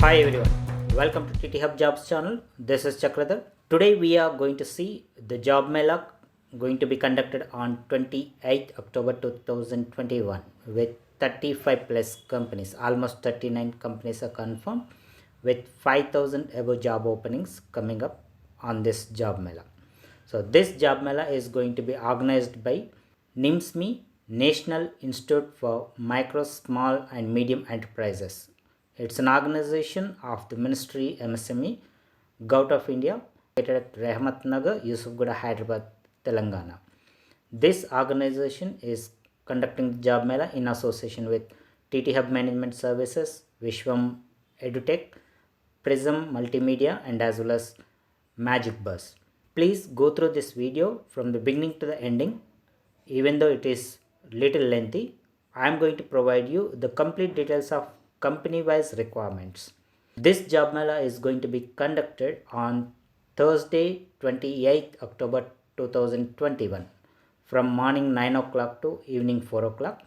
Hi everyone, welcome to TT Hub Jobs channel. This is Chakradhar. Today we are going to see the job mela going to be conducted on 28th October 2021 with 35 plus companies. Almost 39 companies are confirmed with 5,000 above job openings coming up on this job mela. So this job mela is going to be organized by NIMSME, National Institute for Micro, Small and Medium Enterprises. It's an organization of the Ministry MSME, Government of India, located at Rahmat Nagar, Yusufgura, Hyderabad, Telangana. This organization is conducting the job mela in association with TT Hub Management Services, Vishwam EduTech, Prism Multimedia and as well as Magic Bus. Please go through this video from the beginning to the ending. Even though it is little lengthy, I am going to provide you the complete details of company-wise requirements. This job mela is going to be conducted on Thursday 28th October 2021 from morning 9 o'clock to evening 4 o'clock,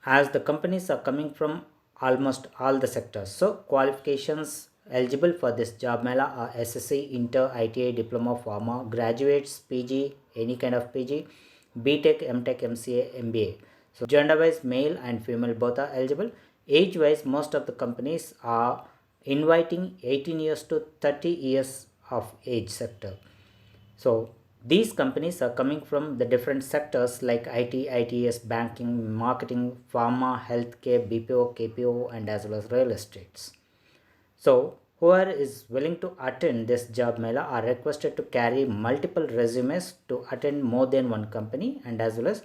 as the companies are coming from almost all the sectors. So qualifications eligible for this job mela are SSC, Inter, ITI, Diploma, Pharma, graduates, PG, any kind of PG, BTech, MTech, MCA, MBA. So gender wise, male and female both are eligible. Age wise, most of the companies are inviting 18 years to 30 years of age sector. So these companies are coming from the different sectors like IT, ITS, banking, marketing, pharma, healthcare, BPO, KPO and as well as real estates. So whoever is willing to attend this job mela are requested to carry multiple resumes to attend more than one company, and as well as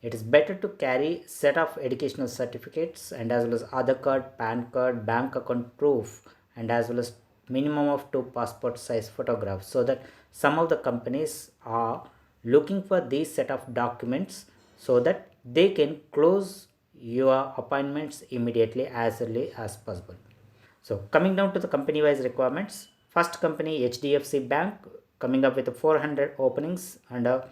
it is better to carry set of educational certificates and as well as Aadhaar card, PAN card, bank account proof and as well as minimum of 2 passport size photographs, so that some of the companies are looking for these set of documents so that they can close your appointments immediately as early as possible. So coming down to the company wise requirements, first company HDFC Bank coming up with 400 openings under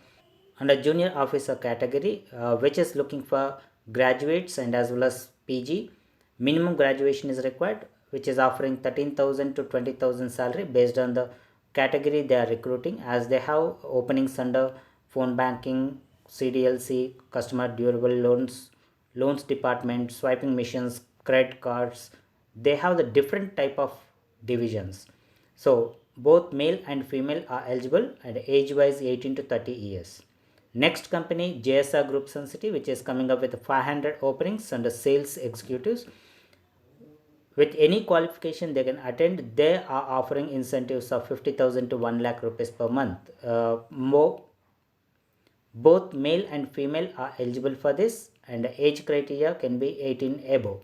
junior officer category, which is looking for graduates and as well as PG. Minimum graduation is required, which is offering 13,000 to 20,000 salary based on the category they are recruiting, as they have openings under phone banking, CDLC, customer durable loans department, swiping machines, credit cards. They have the different type of divisions. So both male and female are eligible and age wise 18 to 30 years. Next company JSR Group Sun City, which is coming up with 500 openings under sales executives. With any qualification they can attend. They are offering incentives of 50,000 to 1 lakh rupees per month. Both male and female are eligible for this, and the age criteria can be 18 above.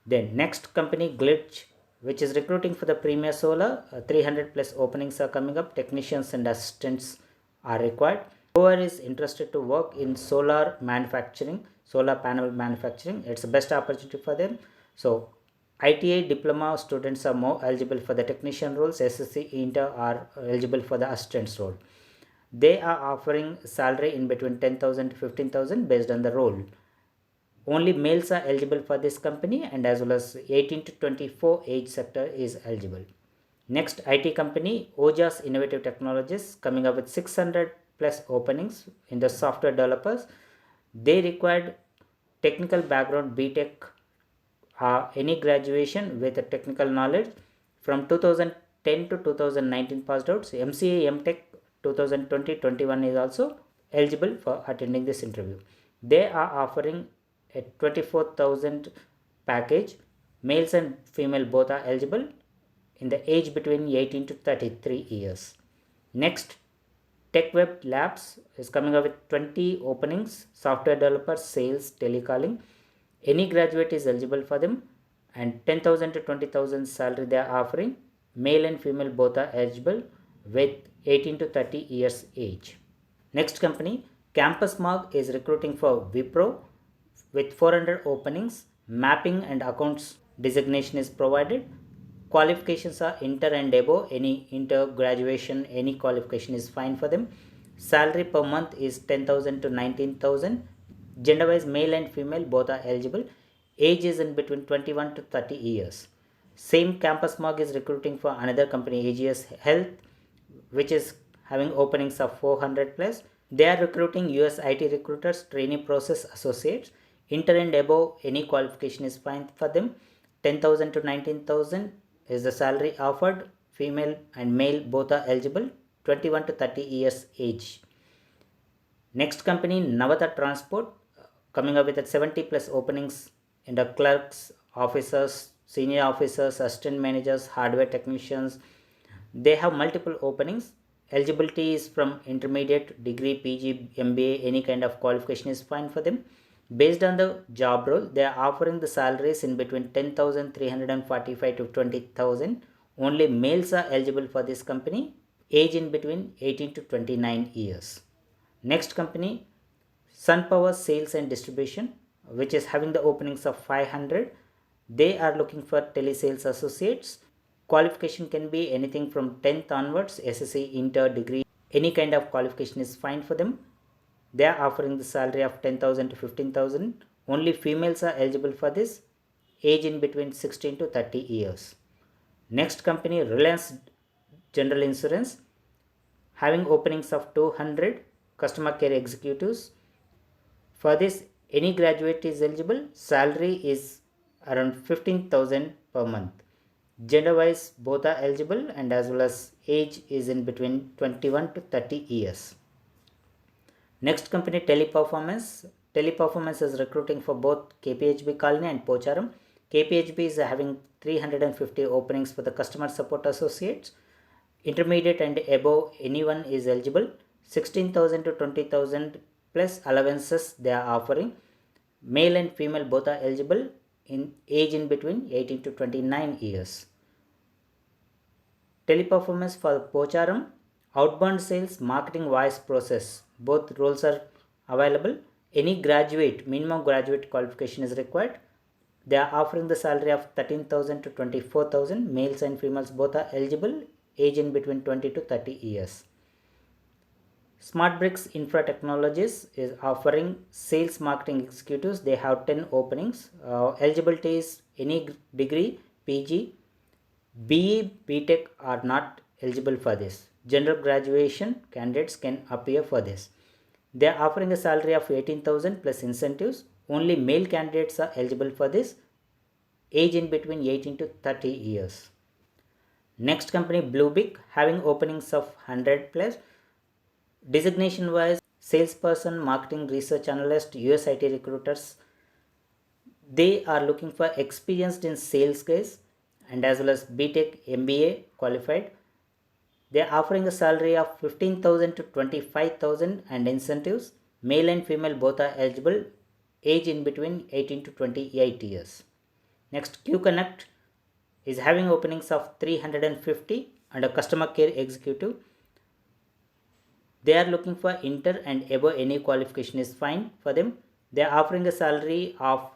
Then next company Glitch, which is recruiting for the Premier Solar. 300 plus openings are coming up. Technicians and assistants are required. Whoever is interested to work in solar manufacturing, solar panel manufacturing, it's the best opportunity for them. So ITI diploma students are more eligible for the technician roles. SSC, Inter are eligible for the assistants role. They are offering salary in between 10,000 to 15,000 based on the role. Only males are eligible for this company, and as well as 18 to 24 age sector is eligible. Next IT company Ojas Innovative Technologies coming up with 600 plus openings in the software developers. They required technical background, BTech, any graduation with a technical knowledge from 2010 to 2019 passed out. So MCA, MTech 2020-21 is also eligible for attending this interview. They are offering a 24,000 package. Males and female both are eligible in the age between 18 to 33 years. Next, TechWeb Labs is coming up with 20 openings. Software developer, sales, telecalling. Any graduate is eligible for them, and 10,000 to 20,000 salary they are offering. Male and female both are eligible with 18 to 30 years age. Next company Campus Mark is recruiting for Wipro with 400 openings. Mapping and accounts designation is provided. Qualifications are inter and above. Any inter graduation, any qualification is fine for them. Salary per month is 10,000 to 19,000. Gender wise, male and female both are eligible. Age is in between 21 to 30 years. Same campus mark is recruiting for another company, AGS Health, which is having openings of 400 plus. They are recruiting US IT recruiters, training process associates, intern and above, any qualification is fine for them. 10,000 to 19,000 is the salary offered. Female and male both are eligible. 21 to 30 years age. Next company, Navata Transport, coming up with 70 plus openings in the clerks, officers, senior officers, assistant managers, hardware technicians. They have multiple openings. Eligibility is from intermediate, degree, PG, MBA, any kind of qualification is fine for them. Based on the job role, they are offering the salaries in between 10,345 to 20,000. Only males are eligible for this company. Age in between 18 to 29 years. Next company, SunPower Sales and Distribution, which is having the openings of 500. They are looking for telesales associates. Qualification can be anything from 10th onwards, SSC, inter, degree, any kind of qualification is fine for them. They are offering the salary of 10,000 to 15,000. Only females are eligible for this. Age in between 16 to 30 years. Next company, Reliance General Insurance, having openings of 200 customer care executives. For this, any graduate is eligible. Salary is around 15,000 per month. Gender wise, both are eligible, and as well as age is in between 21 to 30 years. Next company, Teleperformance. Teleperformance is recruiting for both KPHB Colony and Pocharam. KPHB is having 350 openings for the customer support associates. Intermediate and above, anyone is eligible. 16,000 to 20,000 plus allowances they are offering. Male and female both are eligible, in age in between 18 to 29 years. Teleperformance for Pocharam, outbound sales, marketing, voice process, both roles are available. Any graduate, minimum graduate qualification is required. They are offering the salary of 13,000 to 24,000. Males and females both are eligible, age in between 20 to 30 years. SmartBricks Infra Technologies is offering sales marketing executives. They have 10 openings. Eligibility is any degree, PG, BE, BTech are not eligible for this. General graduation candidates can appear for this. They are offering a salary of 18,000 plus incentives. Only male candidates are eligible for this. Age in between 18 to 30 years. Next company, Bluebeak, having openings of 100 plus. Designation wise, salesperson, marketing, research analyst, US IT recruiters. They are looking for experienced in sales guys and as well as BTech, MBA qualified. They are offering a salary of 15,000 to 25,000 and incentives. Male and female both are eligible. Age in between 18 to 28 years. Next, QConnect is having openings of 350 and a customer care executive. They are looking for inter and above, any qualification is fine for them. They are offering a salary of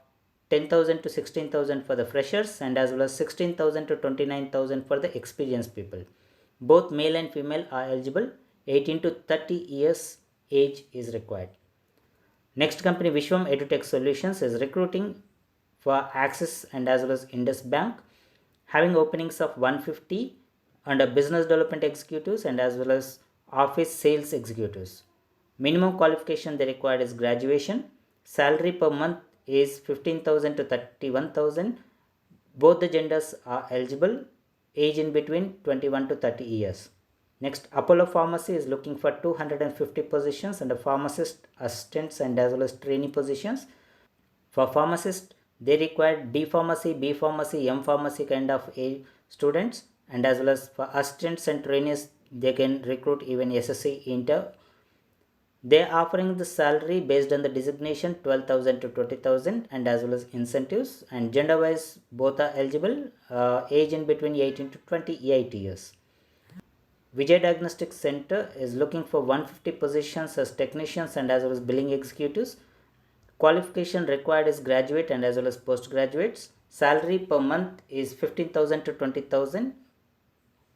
10,000 to 16,000 for the freshers and as well as 16,000 to 29,000 for the experienced people. Both male and female are eligible. 18 to 30 years age is required. Next company, Vishwam EduTech Solutions, is recruiting for Axis and as well as Indus Bank, having openings of 150 under business development executives and as well as office sales executives. Minimum qualification they required is graduation. Salary per month is 15,000 to 31,000. Both the genders are eligible. Age in between 21 to 30 years. Next, Apollo Pharmacy is looking for 250 positions under pharmacist, assistants and as well as trainee positions. For pharmacist, they require D Pharmacy, B Pharmacy, M Pharmacy kind of A students, and as well as for assistants and trainees, they can recruit even SSC inter. They are offering the salary based on the designation 12,000 to 20,000 and as well as incentives, and gender wise both are eligible. Age in between 18 to 28 years. Vijay Diagnostic Center is looking for 150 positions as technicians and as well as billing executives. Qualification required is graduate and as well as postgraduates. Salary per month is 15,000 to 20,000.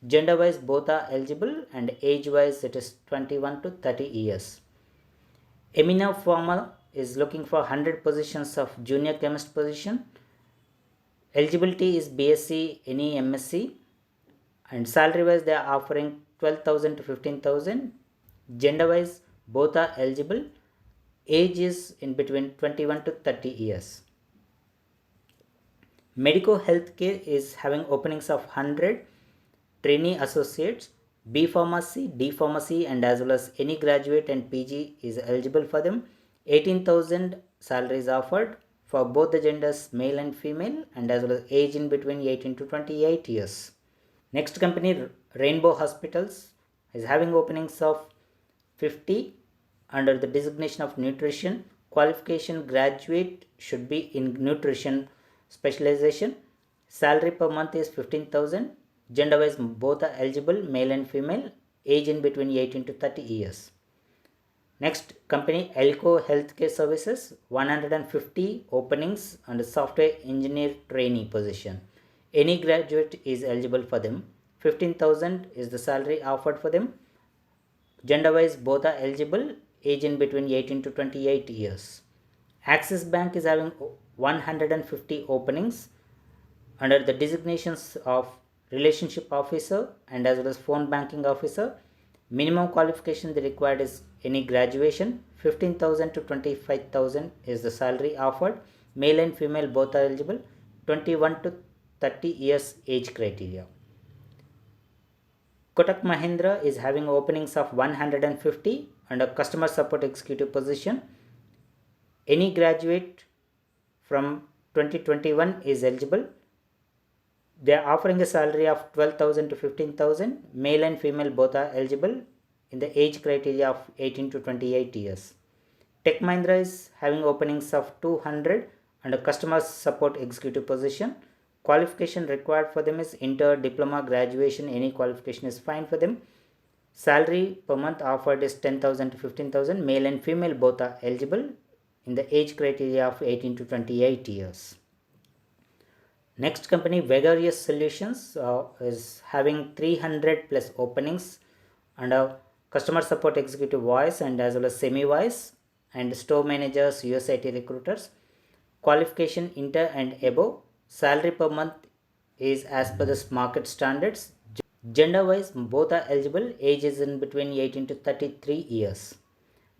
Gender wise both are eligible and age wise it is 21 to 30 years. Emina Pharma is looking for 100 positions of junior chemist position. Eligibility is BSc, any MSc, and salary wise they are offering 12,000 to 15,000. Gender wise both are eligible. Age is in between 21 to 30 years. Medico Healthcare is having openings of 100 trainee associates. B Pharmacy, D Pharmacy, and as well as any graduate and PG is eligible for them. 18,000 salaries offered for both the genders, male and female, and as well as age in between 18 to 28 years. Next company, Rainbow Hospitals, is having openings of 50 under the designation of nutrition. Qualification graduate should be in nutrition specialization. Salary per month is 15,000. Gender wise both are eligible, male and female, age in between 18 to 30 years. Next company, Elco Healthcare Services, 150 openings under software engineer trainee position. Any graduate is eligible for them. 15,000 is the salary offered for them. Gender wise both are eligible, age in between 18 to 28 years. Axis Bank is having 150 openings under the designations of relationship officer and as well as phone banking officer. Minimum qualification they required is any graduation. 15,000 to 25,000 is the salary offered. Male and female both are eligible. 21 to 30 years age criteria. Kotak Mahindra is having openings of 150 under customer support executive position. Any graduate from 2021 is eligible. They are offering a salary of 12,000 to 15,000. Male and female both are eligible in the age criteria of 18 to 28 years. Tech Mahindra is having openings of 200 under customer support executive position. Qualification required for them is inter, diploma, graduation, any qualification is fine for them. Salary per month offered is 10,000 to 15,000. Male and female both are eligible in the age criteria of 18 to 28 years. Next company, Vegarious Solutions, is having 300 plus openings under customer support executive voice and as well as semi voice and store managers, USIT recruiters. Qualification inter and above. Salary per month is as per the market standards. Gender wise both are eligible. Age is in between 18 to 33 years.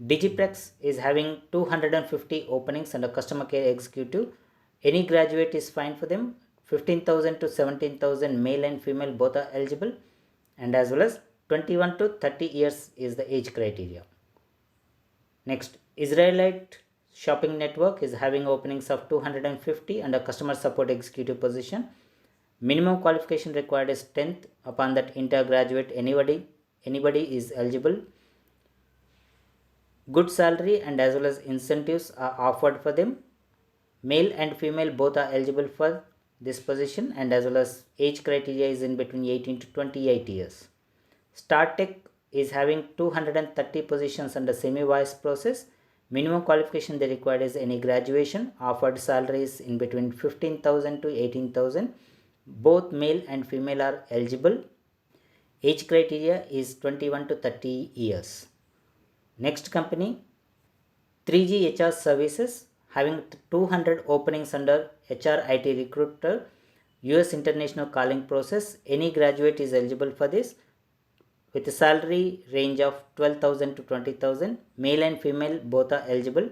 Digiprex is having 250 openings under customer care executive. Any graduate is fine for them. 15,000 to 17,000 male and female both are eligible, and as well as 21 to 30 years is the age criteria. Next, Israelite Shopping Network is having openings of 250 under customer support executive position. Minimum qualification required is 10th. Upon that, intergraduate anybody is eligible. Good salary and as well as incentives are offered for them. Male and female both are eligible for this position, and as well as age criteria is in between 18 to 28 years. StarTech is having 230 positions under semi-vice process. Minimum qualification they required is any graduation. Offered salaries in between 15,000 to 18,000. Both male and female are eligible. Age criteria is 21 to 30 years. Next company, 3G HR Services, having 200 openings under HR IT recruiter, US international calling process. Any graduate is eligible for this with a salary range of 12,000 to 20,000. Male and female both are eligible.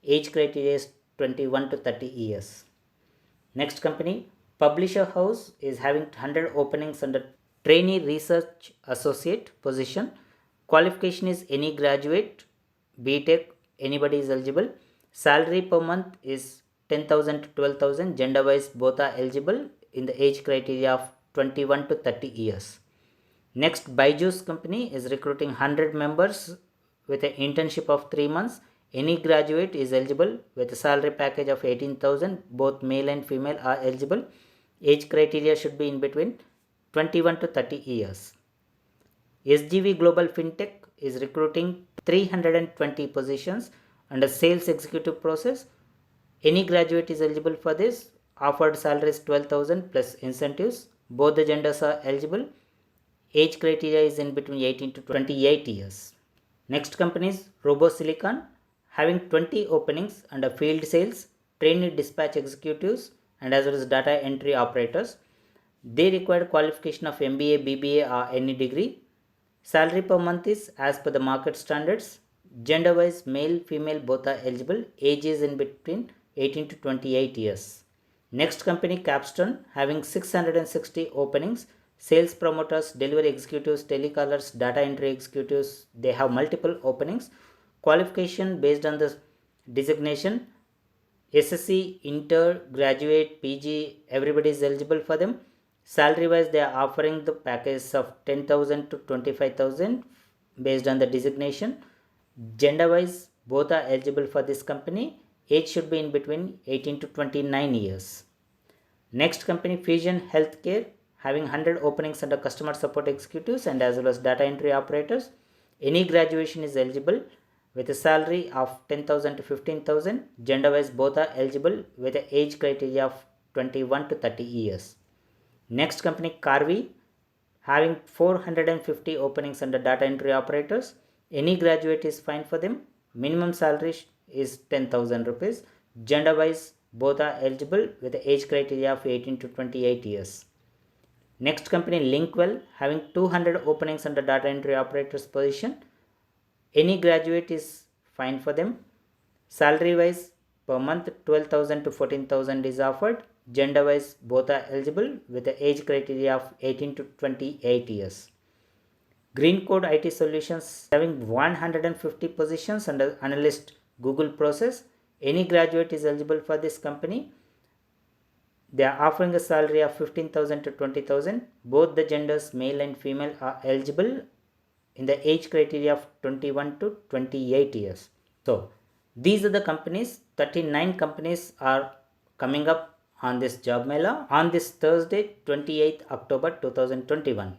Age criteria is 21 to 30 years. Next company, Publisher House, is having 100 openings under trainee research associate position. Qualification is any graduate, BTech, anybody is eligible. Salary per month is 10,000 to 12,000. Gender wise both are eligible in the age criteria of 21 to 30 years. Next, Byju's company is recruiting 100 members with an internship of 3 months. Any graduate is eligible with a salary package of 18,000. Both male and female are eligible. Age criteria should be in between 21 to 30 years. SGV Global Fintech is recruiting 320 positions under sales executive process. Any graduate is eligible for this. Offered salary is 12,000 plus incentives. Both the genders are eligible. Age criteria is in between 18 to 28 years. Next company is RoboSilicon, having 20 openings under field sales, trainee dispatch executives. and as well as data entry operators. They require qualification of MBA, BBA or any degree. Salary per month is as per the market standards. Gender wise, male, female both are eligible. Age is in between 18 to 28 years. Next company, Capstone, having 660 openings. Sales promoters, delivery executives, telecallers, data entry executives, they have multiple openings. Qualification based on the designation, SSC, inter, graduate, PG, everybody is eligible for them. Salary wise, they are offering the package of 10,000 to 25,000 based on the designation. Gender wise, both are eligible for this company. Age should be in between 18 to 29 years. Next company, Fusion Healthcare, having 100 openings under customer support executives and as well as data entry operators. Any graduation is eligible with a salary of 10,000 to 15,000. Gender wise, both are eligible with an age criteria of 21 to 30 years. Next company, Carvi, having 450 openings under data entry operators. Any graduate is fine for them. Minimum salary is 10,000 rupees. Gender wise, both are eligible with the age criteria of 18 to 28 years. Next company, Linkwell, having 200 openings under data entry operators position. Any graduate is fine for them. Salary wise, per month 12,000 to 14,000 is offered. Gender wise, both are eligible with the age criteria of 18 to 28 years. Green Code IT Solutions, having 150 positions under analyst Google process. Any graduate is eligible for this company. They are offering a salary of 15,000 to 20,000. Both the genders, male and female, are eligible in the age criteria of 21 to 28 years. So these are the companies. 39 companies are coming up on this job mela on this Thursday, 28th October 2021.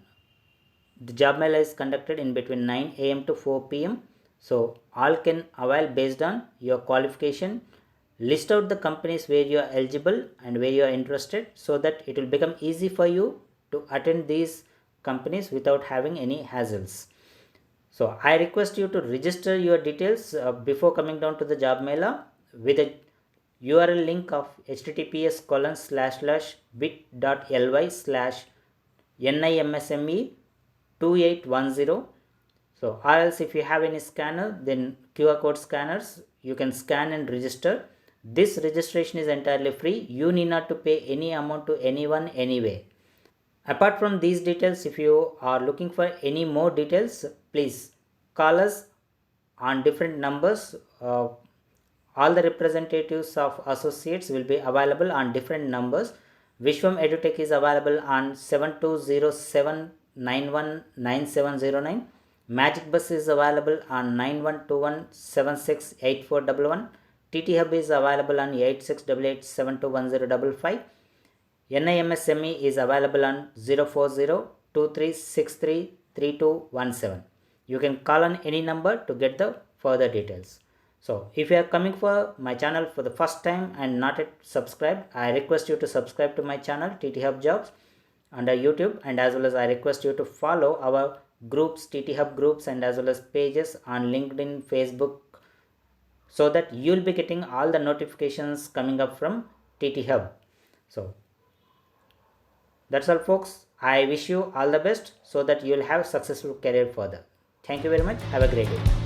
The job mela is conducted in between 9 a.m. to 4 p.m. So all can avail based on your qualification. List out the companies where you are eligible and where you are interested so that it will become easy for you to attend these companies without having any hassles. So I request you to register your details before coming down to the job mela with a URL link of https://bit.ly/NIMSME2810. So or else if you have any scanner, then QR code scanners, you can scan and register. This registration is entirely free. You need not to pay any amount to anyone anyway. Apart from these details, if you are looking for any more details, please call us on different numbers. All the representatives of associates will be available on different numbers. Vishwam EduTech is available on 7207919709. Magic Bus is available on 9121768411. TT Hub is available on 8688721055. NIMSME is available on 04023633217. You can call on any number to get the further details. So if you are coming for my channel for the first time and not yet subscribed, I request you to subscribe to my channel TT Hub Jobs under YouTube, and as well as I request you to follow our groups, TT Hub groups, and as well as pages on LinkedIn, Facebook, so that you will be getting all the notifications coming up from TT Hub. So that's all folks. I wish you all the best so that you will have successful career further. Thank you very much. Have a great day.